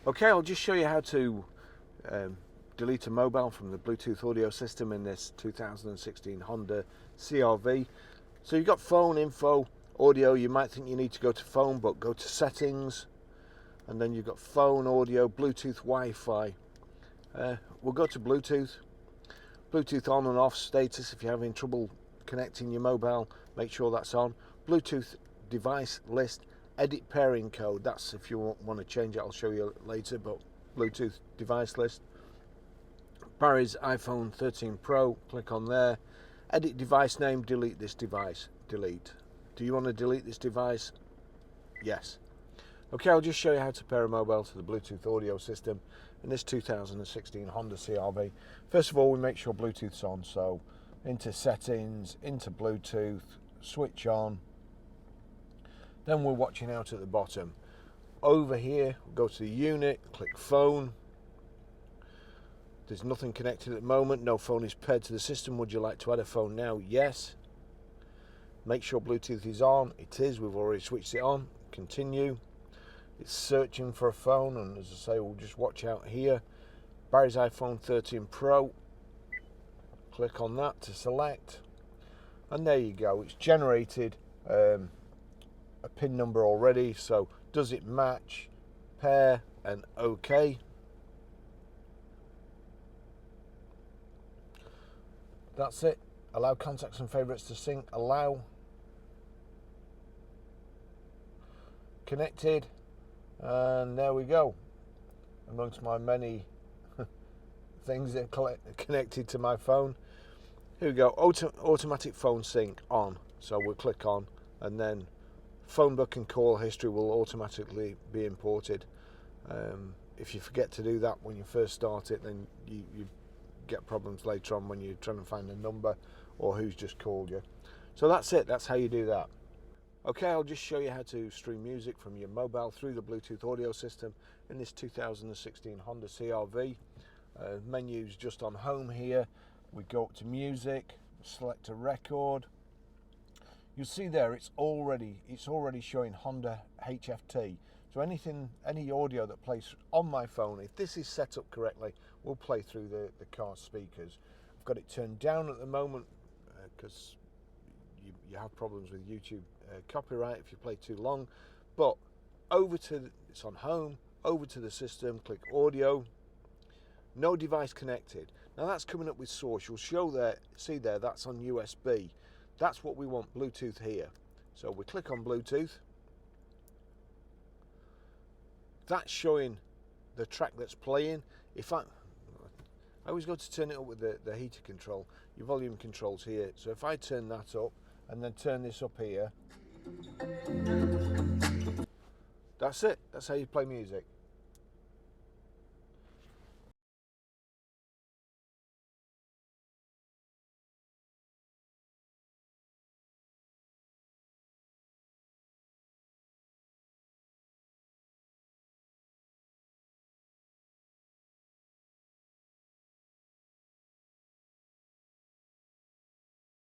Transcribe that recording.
Okay, I'll just show you how to delete a mobile from the Bluetooth audio system in this 2016 Honda CR-V. So you've got phone, info, audio. You might think you need to go to phone, but go to settings, and then you've got phone, audio, Bluetooth, Wi-Fi. We'll go to Bluetooth. Bluetooth on and off status. If you're having trouble connecting your mobile, make sure that's on. Bluetooth device list. Edit pairing code, that's if you want to change it, I'll show you later, but Bluetooth device list. Barry's iPhone 13 Pro, click on there. Edit device name, delete this device, delete. Do you want to delete this device? Yes. Okay, I'll just show you how to pair a mobile to the Bluetooth audio system in this 2016 Honda CR-V. First of all, we make sure Bluetooth's on, so into settings, into Bluetooth, switch on. Then we're watching out at the bottom. Over here, go to the unit, click phone. There's nothing connected at the moment. No phone is paired to the system. Would you like to add a phone now? Yes. Make sure Bluetooth is on. It is. We've already switched it on. Continue. It's searching for a phone, and as I say, we'll just watch out here. Barry's iPhone 13 Pro. Click on that to select. And there you go. It's generated a pin number already, so does it match, pair, and OK. That's it. Allow contacts and favorites to sync, allow. Connected, and there we go. Amongst my many things that are connected to my phone. Here we go, automatic phone sync on, so we'll click on, and then phone book and call history will automatically be imported. If you forget to do that when you first start it, then you get problems later on when you're trying to find a number or who's just called you. So that's it, that's how you do that. Okay, I'll just show you how to stream music from your mobile through the Bluetooth audio system in this 2016 Honda CR-V. Menu's just on home here. We go up to music, select a record. You'll see there it's already showing Honda HFT. So any audio that plays on my phone, if this is set up correctly, will play through the car speakers. I've got it turned down at the moment because you have problems with YouTube copyright if you play too long. But it's on home, over to the system, click audio, no device connected. Now that's coming up with source. You'll see there that's on USB. That's what we want, Bluetooth here. So we click on Bluetooth. That's showing the track that's playing. I always go to turn it up with the heater control. Your volume control's here. So if I turn that up and then turn this up here, that's it. That's how you play music.